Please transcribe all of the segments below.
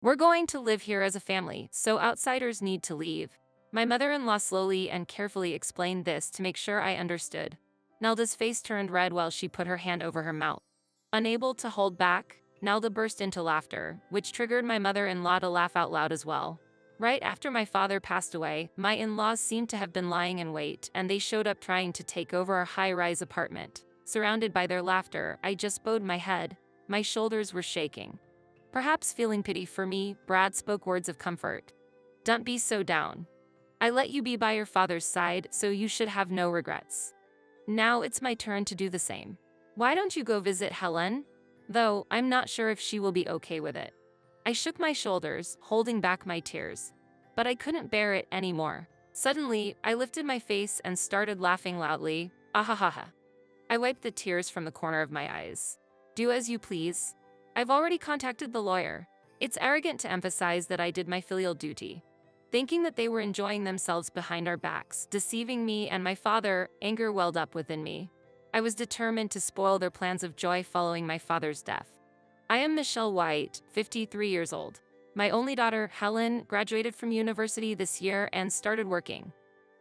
We're going to live here as a family, so outsiders need to leave. My mother-in-law slowly and carefully explained this to make sure I understood. Nelda's face turned red while she put her hand over her mouth. Unable to hold back, Nelda burst into laughter, which triggered my mother-in-law to laugh out loud as well. Right after my father passed away, my in-laws seemed to have been lying in wait, and they showed up trying to take over our high-rise apartment. Surrounded by their laughter, I just bowed my head. My shoulders were shaking. Perhaps feeling pity for me, Brad spoke words of comfort. Don't be so down. I let you be by your father's side, so you should have no regrets. Now it's my turn to do the same. Why don't you go visit Helen? Though, I'm not sure if she will be okay with it. I shook my shoulders, holding back my tears. But I couldn't bear it anymore. Suddenly, I lifted my face and started laughing loudly. Ahahaha. I wiped the tears from the corner of my eyes. Do as you please. I've already contacted the lawyer. It's arrogant to emphasize that I did my filial duty. Thinking that they were enjoying themselves behind our backs, deceiving me and my father, anger welled up within me. I was determined to spoil their plans of joy following my father's death. I am Michelle White, 53 years old. My only daughter, Helen, graduated from university this year and started working.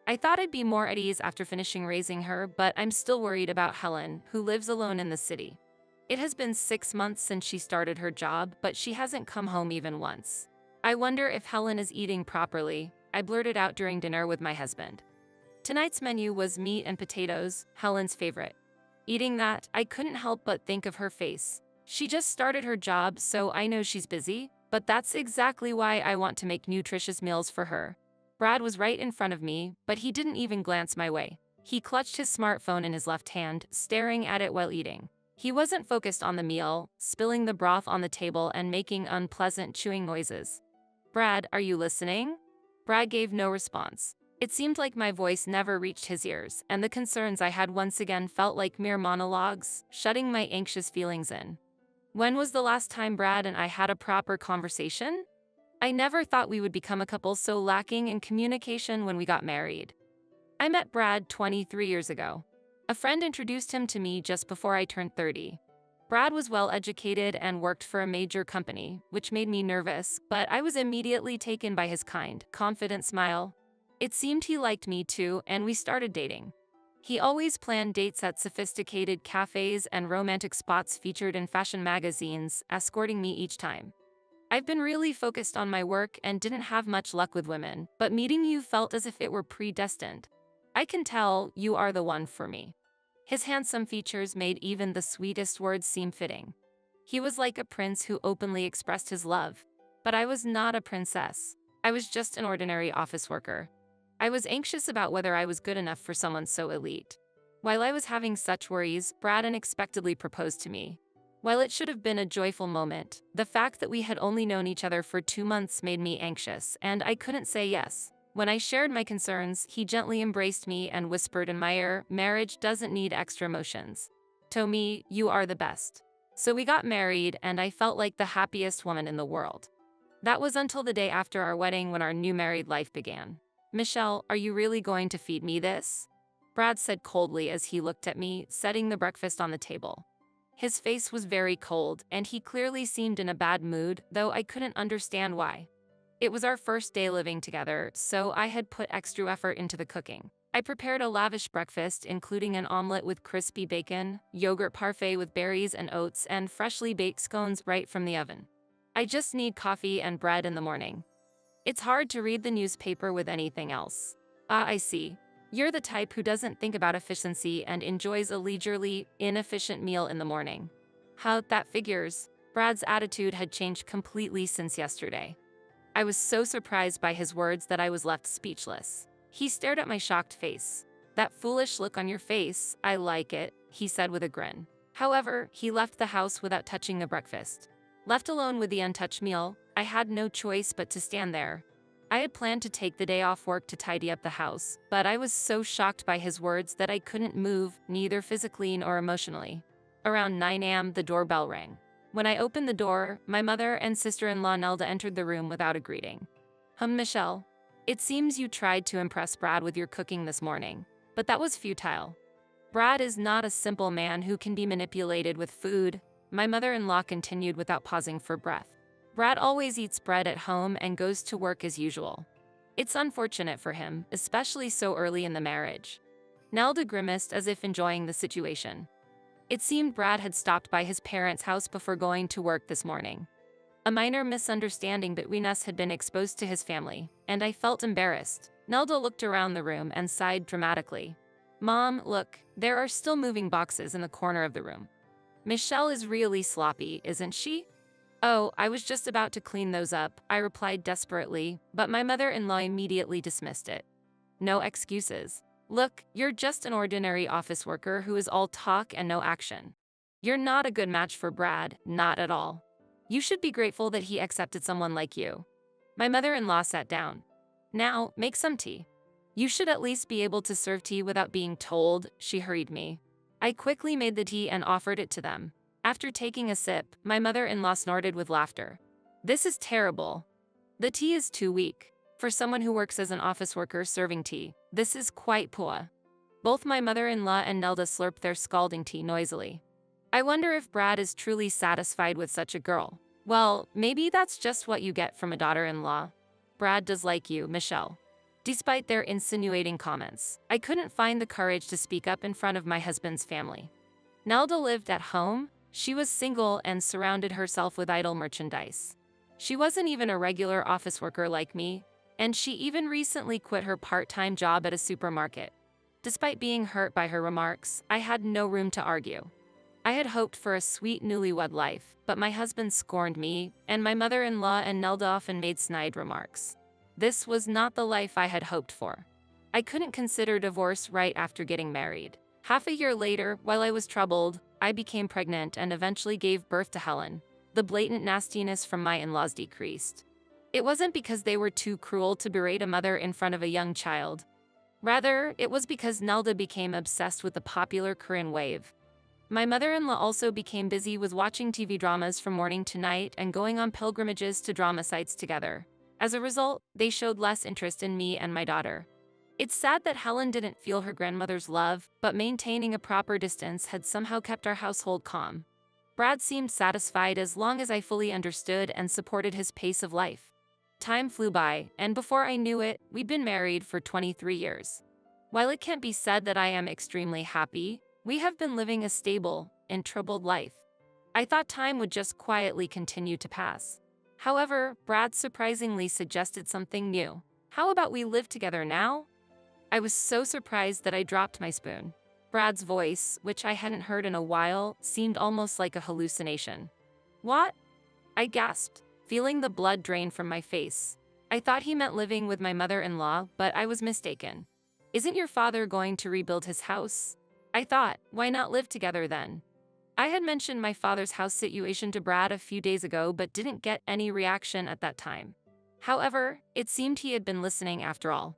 I thought I'd be more at ease after finishing raising her, but I'm still worried about Helen, who lives alone in the city. It has been 6 months since she started her job, but she hasn't come home even once. I wonder if Helen is eating properly, I blurted out during dinner with my husband. Tonight's menu was meat and potatoes, Helen's favorite. Eating that, I couldn't help but think of her face. She just started her job, so I know she's busy, but that's exactly why I want to make nutritious meals for her. Brad was right in front of me, but he didn't even glance my way. He clutched his smartphone in his left hand, staring at it while eating. He wasn't focused on the meal, spilling the broth on the table and making unpleasant chewing noises. Brad, are you listening? Brad gave no response. It seemed like my voice never reached his ears, and the concerns I had once again felt like mere monologues, shutting my anxious feelings in. When was the last time Brad and I had a proper conversation? I never thought we would become a couple so lacking in communication when we got married. I met Brad 23 years ago. A friend introduced him to me just before I turned 30. Brad was well educated and worked for a major company, which made me nervous, but I was immediately taken by his kind, confident smile. It seemed he liked me too, and we started dating. He always planned dates at sophisticated cafes and romantic spots featured in fashion magazines, escorting me each time. I've been really focused on my work and didn't have much luck with women, but meeting you felt as if it were predestined. I can tell you are the one for me. His handsome features made even the sweetest words seem fitting. He was like a prince who openly expressed his love. But I was not a princess. I was just an ordinary office worker. I was anxious about whether I was good enough for someone so elite. While I was having such worries, Brad unexpectedly proposed to me. While it should have been a joyful moment, the fact that we had only known each other for 2 months made me anxious, and I couldn't say yes. When I shared my concerns, he gently embraced me and whispered in my ear, "Marriage doesn't need extra emotions. To me, you are the best." So we got married, and I felt like the happiest woman in the world. That was until the day after our wedding when our new married life began. "Michelle, are you really going to feed me this?" Brad said coldly as he looked at me, setting the breakfast on the table. His face was very cold, and he clearly seemed in a bad mood, though I couldn't understand why. It was our first day living together, so I had put extra effort into the cooking. I prepared a lavish breakfast, including an omelet with crispy bacon, yogurt parfait with berries and oats, and freshly baked scones right from the oven. I just need coffee and bread in the morning. It's hard to read the newspaper with anything else. Ah, I see. You're the type who doesn't think about efficiency and enjoys a leisurely, inefficient meal in the morning. How that figures. Brad's attitude had changed completely since yesterday. I was so surprised by his words that I was left speechless. He stared at my shocked face. "That foolish look on your face, I like it," he said with a grin. However, he left the house without touching the breakfast. Left alone with the untouched meal, I had no choice but to stand there. I had planned to take the day off work to tidy up the house, but I was so shocked by his words that I couldn't move, neither physically nor emotionally. Around 9 a.m., the doorbell rang. When I opened the door, my mother and sister-in-law Nelda entered the room without a greeting. Michelle, it seems you tried to impress Brad with your cooking this morning, but that was futile. Brad is not a simple man who can be manipulated with food," my mother-in-law continued without pausing for breath. Brad always eats bread at home and goes to work as usual. It's unfortunate for him, especially so early in the marriage. Nelda grimaced as if enjoying the situation. It seemed Brad had stopped by his parents' house before going to work this morning. A minor misunderstanding between us had been exposed to his family, and I felt embarrassed. Nelda looked around the room and sighed dramatically. Mom, look, there are still moving boxes in the corner of the room. Michelle is really sloppy, isn't she? Oh, I was just about to clean those up, I replied desperately, but my mother-in-law immediately dismissed it. No excuses. Look, you're just an ordinary office worker who is all talk and no action. You're not a good match for Brad, not at all. You should be grateful that he accepted someone like you. My mother-in-law sat down. Now, make some tea. You should at least be able to serve tea without being told, she hurried me. I quickly made the tea and offered it to them. After taking a sip, my mother-in-law snorted with laughter. This is terrible. The tea is too weak. For someone who works as an office worker serving tea, this is quite poor. Both my mother-in-law and Nelda slurped their scalding tea noisily. I wonder if Brad is truly satisfied with such a girl. Well, maybe that's just what you get from a daughter-in-law. Brad does like you, Michelle. Despite their insinuating comments, I couldn't find the courage to speak up in front of my husband's family. Nelda lived at home. She was single and surrounded herself with idle merchandise. She wasn't even a regular office worker like me, and she even recently quit her part-time job at a supermarket. Despite being hurt by her remarks, I had no room to argue. I had hoped for a sweet newlywed life, but my husband scorned me, and my mother-in-law and Nelda often made snide remarks. This was not the life I had hoped for. I couldn't consider divorce right after getting married. Half a year later, while I was troubled, I became pregnant and eventually gave birth to Helen. The blatant nastiness from my in-laws decreased. It wasn't because they were too cruel to berate a mother in front of a young child. Rather, it was because Nelda became obsessed with the popular Korean wave. My mother-in-law also became busy with watching TV dramas from morning to night and going on pilgrimages to drama sites together. As a result, they showed less interest in me and my daughter. It's sad that Helen didn't feel her grandmother's love, but maintaining a proper distance had somehow kept our household calm. Brad seemed satisfied as long as I fully understood and supported his pace of life. Time flew by, and before I knew it, we'd been married for 23 years. While it can't be said that I am extremely happy, we have been living a stable and troubled life. I thought time would just quietly continue to pass. However, Brad surprisingly suggested something new. How about we live together now? I was so surprised that I dropped my spoon. Brad's voice, which I hadn't heard in a while, seemed almost like a hallucination. What? I gasped, feeling the blood drain from my face. I thought he meant living with my mother-in-law, but I was mistaken. Isn't your father going to rebuild his house? I thought, why not live together then? I had mentioned my father's house situation to Brad a few days ago but didn't get any reaction at that time. However, it seemed he had been listening after all.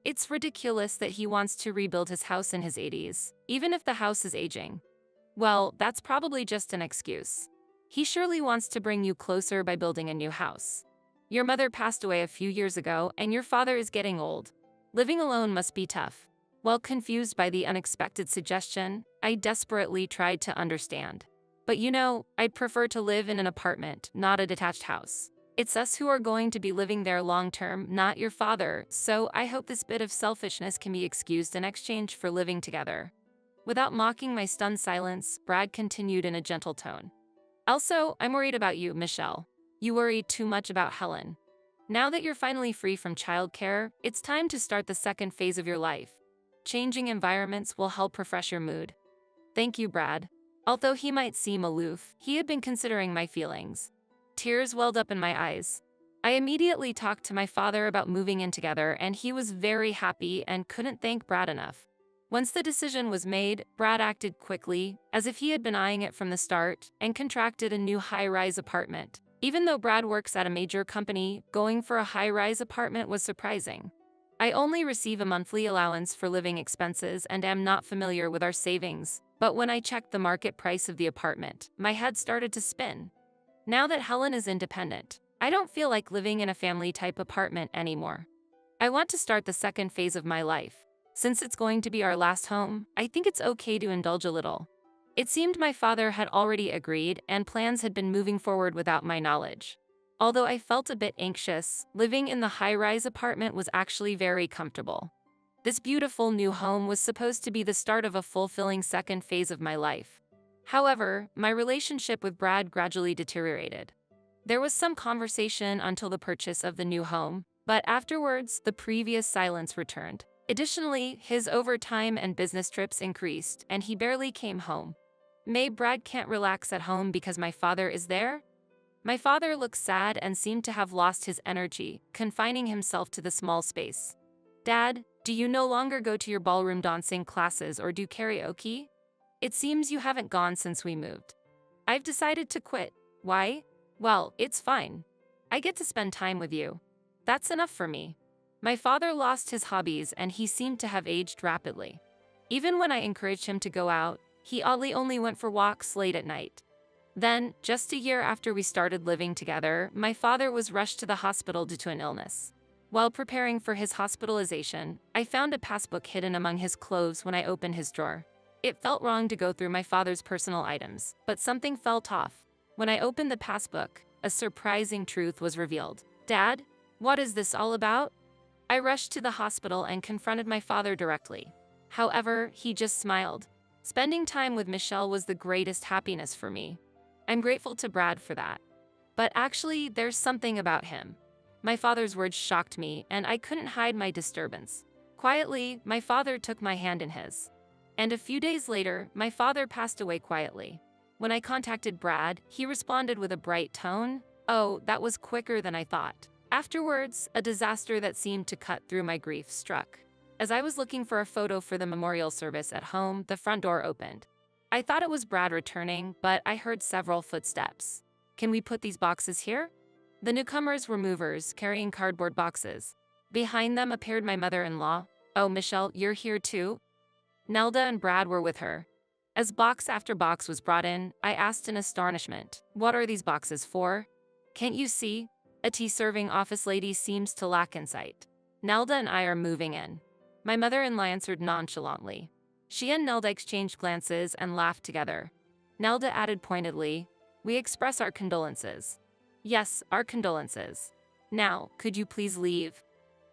It's ridiculous that he wants to rebuild his house in his 80s, even if the house is aging. Well, that's probably just an excuse. He surely wants to bring you closer by building a new house. Your mother passed away a few years ago and your father is getting old. Living alone must be tough. While confused by the unexpected suggestion, I desperately tried to understand. But you know, I'd prefer to live in an apartment, not a detached house. It's us who are going to be living there long-term, not your father, so I hope this bit of selfishness can be excused in exchange for living together. Without mocking my stunned silence, Brad continued in a gentle tone. Also, I'm worried about you, Michelle. You worry too much about Helen. Now that you're finally free from childcare, it's time to start the second phase of your life. Changing environments will help refresh your mood. Thank you, Brad. Although he might seem aloof, he had been considering my feelings. Tears welled up in my eyes. I immediately talked to my father about moving in together, and he was very happy and couldn't thank Brad enough. Once the decision was made, Brad acted quickly, as if he had been eyeing it from the start, and contracted a new high-rise apartment. Even though Brad works at a major company, going for a high-rise apartment was surprising. I only receive a monthly allowance for living expenses and am not familiar with our savings, but when I checked the market price of the apartment, my head started to spin. Now that Helen is independent, I don't feel like living in a family-type apartment anymore. I want to start the second phase of my life. Since it's going to be our last home, I think it's okay to indulge a little. It seemed my father had already agreed and plans had been moving forward without my knowledge. Although I felt a bit anxious, living in the high-rise apartment was actually very comfortable. This beautiful new home was supposed to be the start of a fulfilling second phase of my life. However, my relationship with Brad gradually deteriorated. There was some conversation until the purchase of the new home, but afterwards, the previous silence returned. Additionally, his overtime and business trips increased, and he barely came home. May Brad can't relax at home because my father is there? My father looked sad and seemed to have lost his energy, confining himself to the small space. Dad, do you no longer go to your ballroom dancing classes or do karaoke? It seems you haven't gone since we moved. I've decided to quit. Why? Well, it's fine. I get to spend time with you. That's enough for me. My father lost his hobbies and he seemed to have aged rapidly. Even when I encouraged him to go out, he oddly only went for walks late at night. Then, just a year after we started living together, my father was rushed to the hospital due to an illness. While preparing for his hospitalization, I found a passbook hidden among his clothes when I opened his drawer. It felt wrong to go through my father's personal items, but something felt off. When I opened the passbook, a surprising truth was revealed. Dad, what is this all about? I rushed to the hospital and confronted my father directly. However, he just smiled. Spending time with Michelle was the greatest happiness for me. I'm grateful to Brad for that. But actually, there's something about him. My father's words shocked me, and I couldn't hide my disturbance. Quietly, my father took my hand in his. And a few days later, my father passed away quietly. When I contacted Brad, he responded with a bright tone. Oh, that was quicker than I thought. Afterwards, a disaster that seemed to cut through my grief struck. As I was looking for a photo for the memorial service at home, the front door opened. I thought it was Brad returning, but I heard several footsteps. Can we put these boxes here? The newcomers were movers, carrying cardboard boxes. Behind them appeared my mother-in-law. Oh, Michelle, you're here too? Nelda and Brad were with her. As box after box was brought in, I asked in astonishment, what are these boxes for? Can't you see? A tea-serving office lady seems to lack insight. Nelda and I are moving in. My mother-in-law answered nonchalantly. She and Nelda exchanged glances and laughed together. Nelda added pointedly, we express our condolences. Yes, our condolences. Now, could you please leave?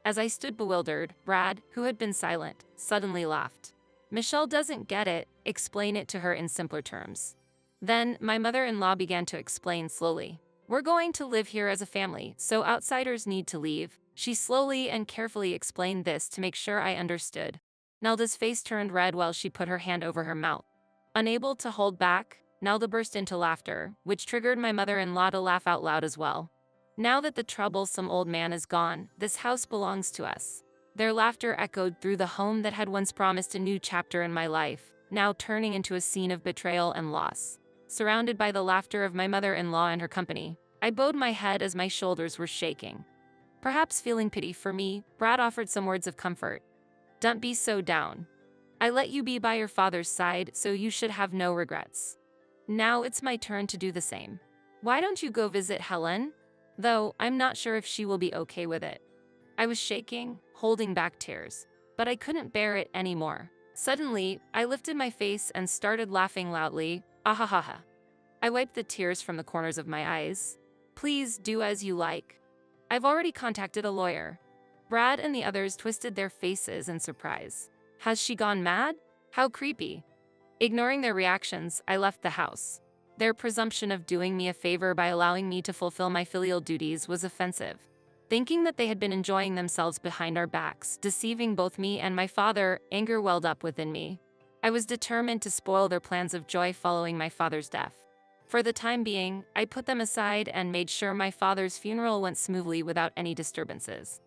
As I stood bewildered, Brad, who had been silent, suddenly laughed. Michelle doesn't get it, explain it to her in simpler terms. Then, my mother-in-law began to explain slowly. We're going to live here as a family, so outsiders need to leave. She slowly and carefully explained this to make sure I understood. Nelda's face turned red while she put her hand over her mouth. Unable to hold back, Nelda burst into laughter, which triggered my mother-in-law to laugh out loud as well. Now that the troublesome old man is gone, this house belongs to us. Their laughter echoed through the home that had once promised a new chapter in my life, now turning into a scene of betrayal and loss. Surrounded by the laughter of my mother-in-law and her company, I bowed my head as my shoulders were shaking. Perhaps feeling pity for me, Brad offered some words of comfort. Don't be so down. I let you be by your father's side, so you should have no regrets. Now it's my turn to do the same. Why don't you go visit Helen? Though, I'm not sure if she will be okay with it. I was shaking, holding back tears, but I couldn't bear it anymore. Suddenly, I lifted my face and started laughing loudly. Ahahaha. I wiped the tears from the corners of my eyes. Please do as you like. I've already contacted a lawyer. Brad and the others twisted their faces in surprise. Has she gone mad? How creepy. Ignoring their reactions, I left the house. Their presumption of doing me a favor by allowing me to fulfill my filial duties was offensive. Thinking that they had been enjoying themselves behind our backs, deceiving both me and my father, anger welled up within me. I was determined to spoil their plans of joy following my father's death. For the time being, I put them aside and made sure my father's funeral went smoothly without any disturbances.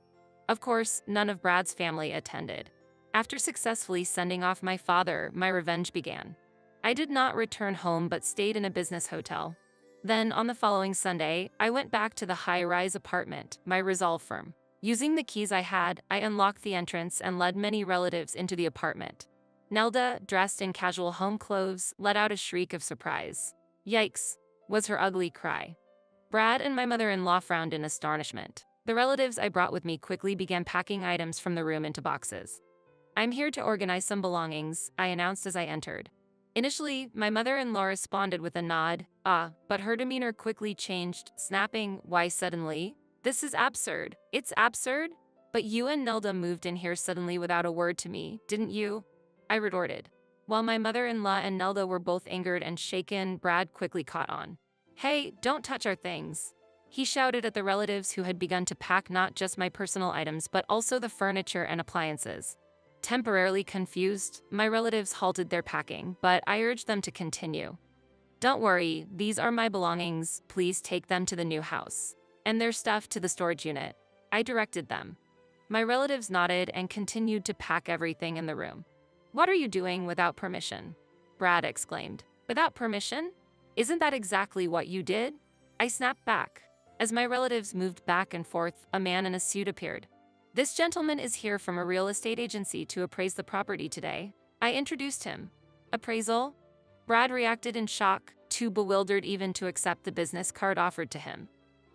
Of course, none of Brad's family attended. After successfully sending off my father, my revenge began. I did not return home but stayed in a business hotel. Then, on the following Sunday, I went back to the high-rise apartment, my resolve firm. Using the keys I had, I unlocked the entrance and led many relatives into the apartment. Nelda, dressed in casual home clothes, let out a shriek of surprise. Yikes, was her ugly cry. Brad and my mother-in-law frowned in astonishment. The relatives I brought with me quickly began packing items from the room into boxes. I'm here to organize some belongings, I announced as I entered. Initially, my mother-in-law responded with a nod, but her demeanor quickly changed, snapping, "Why suddenly? This is absurd. It's absurd? But you and Nelda moved in here suddenly without a word to me, didn't you?" I retorted. While my mother-in-law and Nelda were both angered and shaken, Brad quickly caught on. "Hey, don't touch our things," he shouted at the relatives who had begun to pack not just my personal items but also the furniture and appliances. Temporarily confused, my relatives halted their packing, but I urged them to continue. "Don't worry, these are my belongings, please take them to the new house. And their stuff to the storage unit," I directed them. My relatives nodded and continued to pack everything in the room. "What are you doing without permission?" Brad exclaimed. "Without permission? Isn't that exactly what you did?" I snapped back. As my relatives moved back and forth, a man in a suit appeared. "This gentleman is here from a real estate agency to appraise the property today." I introduced him. "Appraisal?" Brad reacted in shock, too bewildered even to accept the business card offered to him.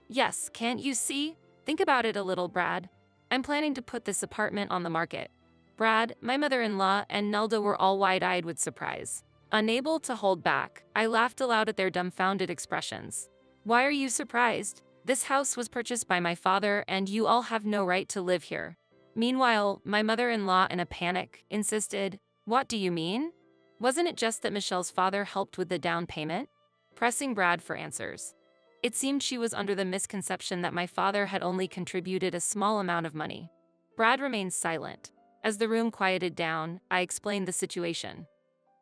"Yes, can't you see? Think about it a little, Brad. I'm planning to put this apartment on the market." Brad, my mother-in-law, and Nelda were all wide-eyed with surprise. Unable to hold back, I laughed aloud at their dumbfounded expressions. "Why are you surprised? This house was purchased by my father and you all have no right to live here." Meanwhile, my mother-in-law, in a panic, insisted, "What do you mean? Wasn't it just that Michelle's father helped with the down payment?" Pressing Brad for answers. It seemed she was under the misconception that my father had only contributed a small amount of money. Brad remained silent. As the room quieted down, I explained the situation.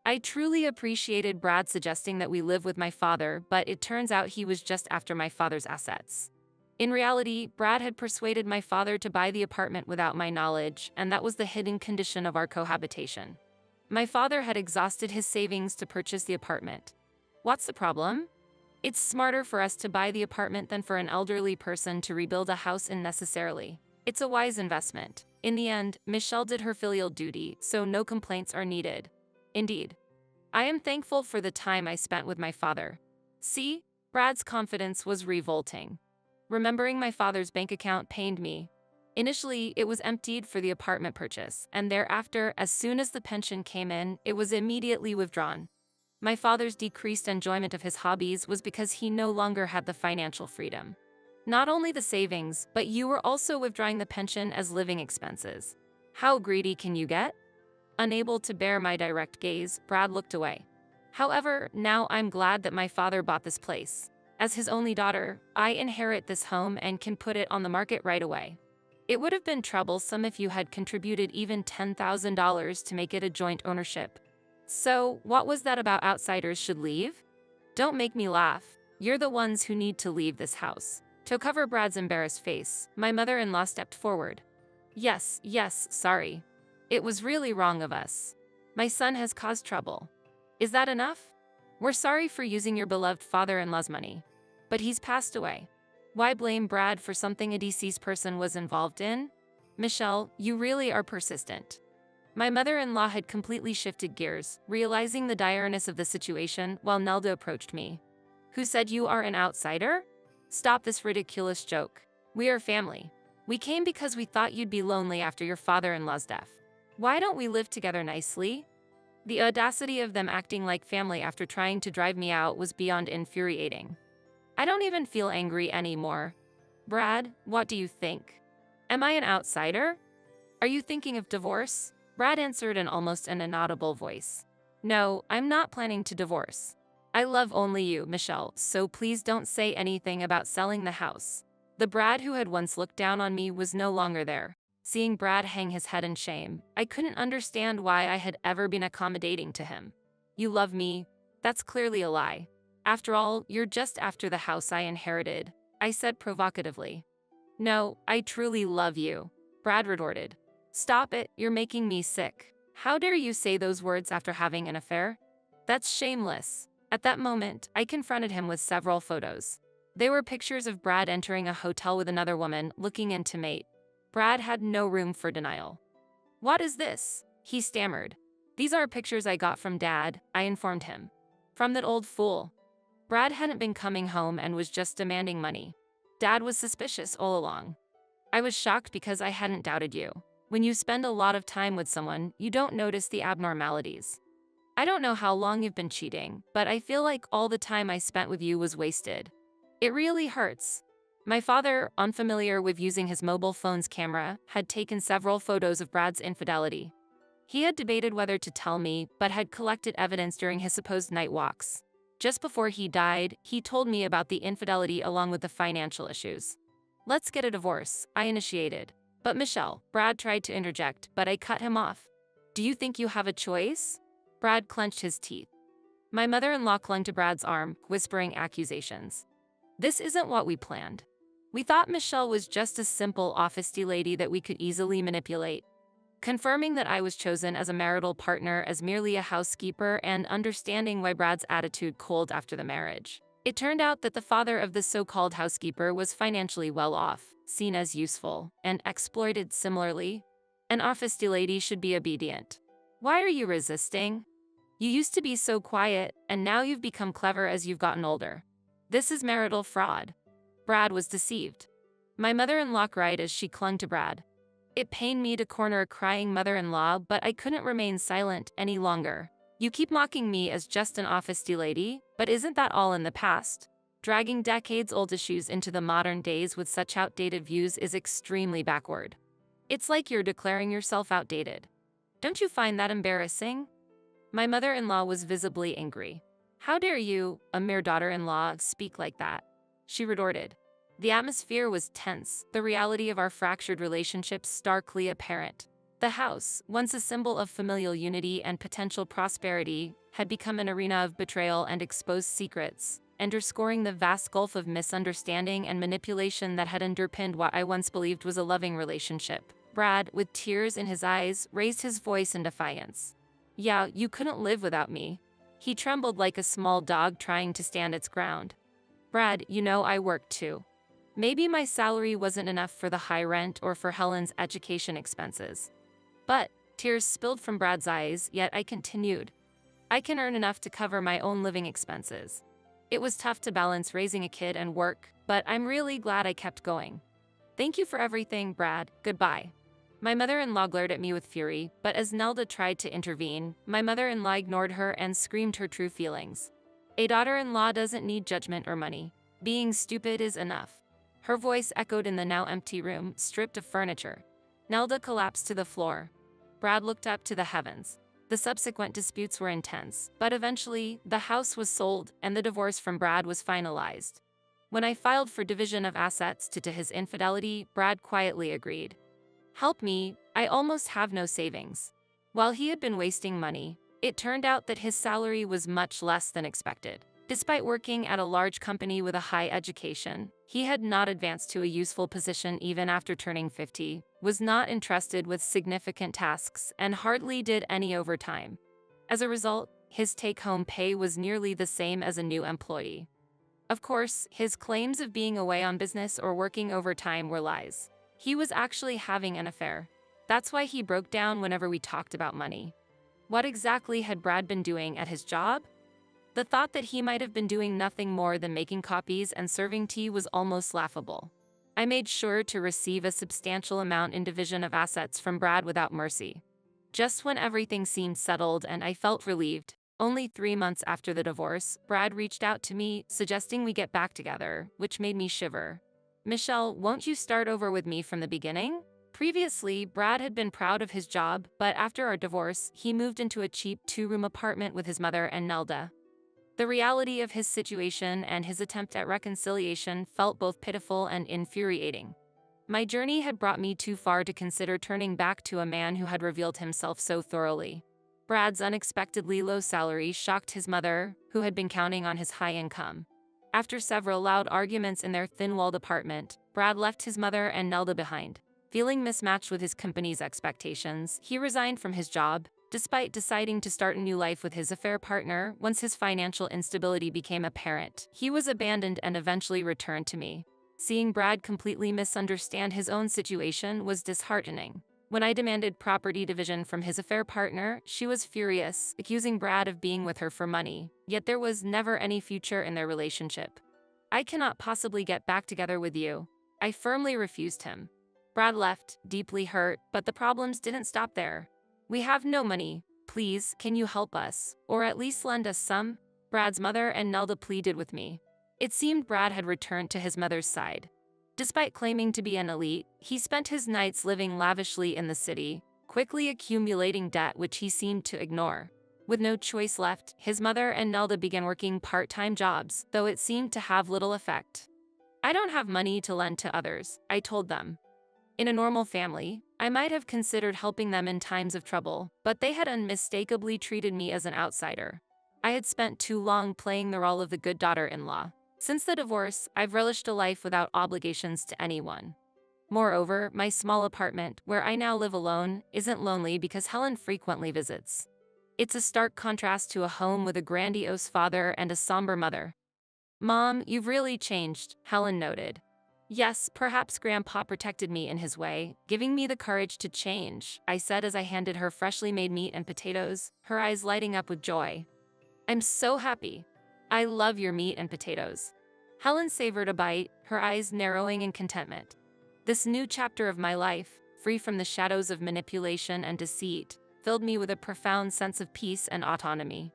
I truly appreciated Brad suggesting that we live with my father, but it turns out he was just after my father's assets. In reality, Brad had persuaded my father to buy the apartment without my knowledge, and that was the hidden condition of our cohabitation. My father had exhausted his savings to purchase the apartment. What's the problem? It's smarter for us to buy the apartment than for an elderly person to rebuild a house unnecessarily. It's a wise investment. In the end, Michelle did her filial duty, so no complaints are needed. Indeed. I am thankful for the time I spent with my father. See, Brad's confidence was revolting. Remembering my father's bank account pained me. Initially, it was emptied for the apartment purchase, and thereafter, as soon as the pension came in, it was immediately withdrawn. My father's decreased enjoyment of his hobbies was because he no longer had the financial freedom. Not only the savings, but you were also withdrawing the pension as living expenses. How greedy can you get? Unable to bear my direct gaze, Brad looked away. However, now I'm glad that my father bought this place. As his only daughter, I inherit this home and can put it on the market right away. It would have been troublesome if you had contributed even $10,000 to make it a joint ownership. So, what was that about outsiders should leave? Don't make me laugh. You're the ones who need to leave this house. To cover Brad's embarrassed face, my mother-in-law stepped forward. Yes, sorry. It was really wrong of us. My son has caused trouble. Is that enough? We're sorry for using your beloved father-in-law's money. But he's passed away. Why blame Brad for something a deceased person was involved in? Michelle, you really are persistent. My mother-in-law had completely shifted gears, realizing the direness of the situation while Nelda approached me. Who said you are an outsider? Stop this ridiculous joke. We are family. We came because we thought you'd be lonely after your father-in-law's death. Why don't we live together nicely? The audacity of them acting like family after trying to drive me out was beyond infuriating. I don't even feel angry anymore. Brad, what do you think? Am I an outsider? Are you thinking of divorce? Brad answered in almost an inaudible voice. No, I'm not planning to divorce. I love only you, Michelle, so please don't say anything about selling the house. The Brad who had once looked down on me was no longer there. Seeing Brad hang his head in shame, I couldn't understand why I had ever been accommodating to him. You love me? That's clearly a lie. After all, you're just after the house I inherited, I said provocatively. No, I truly love you, Brad retorted. Stop it, you're making me sick. How dare you say those words after having an affair? That's shameless. At that moment, I confronted him with several photos. They were pictures of Brad entering a hotel with another woman, looking intimate. Brad had no room for denial. What is this? He stammered. These are pictures I got from Dad, I informed him. From that old fool. Brad hadn't been coming home and was just demanding money. Dad was suspicious all along. I was shocked because I hadn't doubted you. When you spend a lot of time with someone, you don't notice the abnormalities. I don't know how long you've been cheating, but I feel like all the time I spent with you was wasted. It really hurts. My father, unfamiliar with using his mobile phone's camera, had taken several photos of Brad's infidelity. He had debated whether to tell me, but had collected evidence during his supposed night walks. Just before he died, he told me about the infidelity along with the financial issues. Let's get a divorce, I initiated. But Michelle, Brad tried to interject, but I cut him off. Do you think you have a choice? Brad clenched his teeth. My mother-in-law clung to Brad's arm, whispering accusations. This isn't what we planned. We thought Michelle was just a simple office lady that we could easily manipulate. Confirming that I was chosen as a marital partner as merely a housekeeper and understanding why Brad's attitude cooled after the marriage. It turned out that the father of the so-called housekeeper was financially well off, seen as useful, and exploited similarly. An office lady should be obedient. Why are you resisting? You used to be so quiet, and now you've become clever as you've gotten older. This is marital fraud. Brad was deceived. My mother-in-law cried as she clung to Brad. It pained me to corner a crying mother-in-law, but I couldn't remain silent any longer. You keep mocking me as just an office lady, but isn't that all in the past? Dragging decades-old issues into the modern days with such outdated views is extremely backward. It's like you're declaring yourself outdated. Don't you find that embarrassing? My mother-in-law was visibly angry. How dare you, a mere daughter-in-law, speak like that? She retorted. The atmosphere was tense, the reality of our fractured relationships starkly apparent. The house, once a symbol of familial unity and potential prosperity, had become an arena of betrayal and exposed secrets, underscoring the vast gulf of misunderstanding and manipulation that had underpinned what I once believed was a loving relationship. Brad, with tears in his eyes, raised his voice in defiance. Yeah, you couldn't live without me. He trembled like a small dog trying to stand its ground. Brad, you know I worked too. Maybe my salary wasn't enough for the high rent or for Helen's education expenses. But tears spilled from Brad's eyes, yet I continued. I can earn enough to cover my own living expenses. It was tough to balance raising a kid and work, but I'm really glad I kept going. Thank you for everything, Brad. Goodbye. My mother-in-law glared at me with fury, but as Nelda tried to intervene, my mother-in-law ignored her and screamed her true feelings. A daughter-in-law doesn't need judgment or money. Being stupid is enough. Her voice echoed in the now empty room, stripped of furniture. Nelda collapsed to the floor. Brad looked up to the heavens. The subsequent disputes were intense, but eventually, the house was sold and the divorce from Brad was finalized. When I filed for division of assets due to his infidelity, Brad quietly agreed. Help me, I almost have no savings. While he had been wasting money, it turned out that his salary was much less than expected. Despite working at a large company with a high education, he had not advanced to a useful position even after turning 50, was not entrusted with significant tasks, and hardly did any overtime. As a result, his take-home pay was nearly the same as a new employee. Of course, his claims of being away on business or working overtime were lies. He was actually having an affair. That's why he broke down whenever we talked about money. What exactly had Brad been doing at his job? The thought that he might have been doing nothing more than making copies and serving tea was almost laughable. I made sure to receive a substantial amount in division of assets from Brad without mercy. Just when everything seemed settled and I felt relieved, only 3 months after the divorce, Brad reached out to me, suggesting we get back together, which made me shiver. Michelle, won't you start over with me from the beginning? Previously, Brad had been proud of his job, but after our divorce, he moved into a cheap 2-room apartment with his mother and Nelda. The reality of his situation and his attempt at reconciliation felt both pitiful and infuriating. My journey had brought me too far to consider turning back to a man who had revealed himself so thoroughly. Brad's unexpectedly low salary shocked his mother, who had been counting on his high income. After several loud arguments in their thin-walled apartment, Brad left his mother and Nelda behind. Feeling mismatched with his company's expectations, he resigned from his job, despite deciding to start a new life with his affair partner. Once his financial instability became apparent, he was abandoned and eventually returned to me. Seeing Brad completely misunderstand his own situation was disheartening. When I demanded property division from his affair partner, she was furious, accusing Brad of being with her for money, yet there was never any future in their relationship. I cannot possibly get back together with you. I firmly refused him. Brad left, deeply hurt, but the problems didn't stop there. We have no money. Please, can you help us? Or at least lend us some? Brad's mother and Nelda pleaded with me. It seemed Brad had returned to his mother's side. Despite claiming to be an elite, he spent his nights living lavishly in the city, quickly accumulating debt which he seemed to ignore. With no choice left, his mother and Nelda began working part-time jobs, though it seemed to have little effect. I don't have money to lend to others, I told them. In a normal family, I might have considered helping them in times of trouble, but they had unmistakably treated me as an outsider. I had spent too long playing the role of the good daughter-in-law. Since the divorce, I've relished a life without obligations to anyone. Moreover, my small apartment, where I now live alone, isn't lonely because Helen frequently visits. It's a stark contrast to a home with a grandiose father and a somber mother. Mom, you've really changed, Helen noted. Yes, perhaps Grandpa protected me in his way, giving me the courage to change, I said as I handed her freshly made meat and potatoes, her eyes lighting up with joy. I'm so happy. I love your meat and potatoes. Helen savored a bite, her eyes narrowing in contentment. This new chapter of my life, free from the shadows of manipulation and deceit, filled me with a profound sense of peace and autonomy.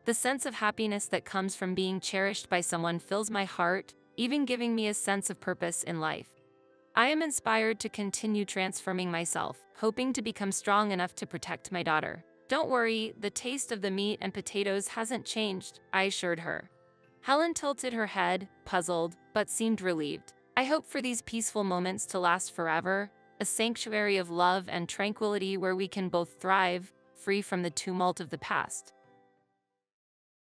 The sense of happiness that comes from being cherished by someone fills my heart, even giving me a sense of purpose in life. I am inspired to continue transforming myself, hoping to become strong enough to protect my daughter. Don't worry, the taste of the meat and potatoes hasn't changed, I assured her. Helen tilted her head, puzzled, but seemed relieved. I hope for these peaceful moments to last forever, a sanctuary of love and tranquility where we can both thrive, free from the tumult of the past.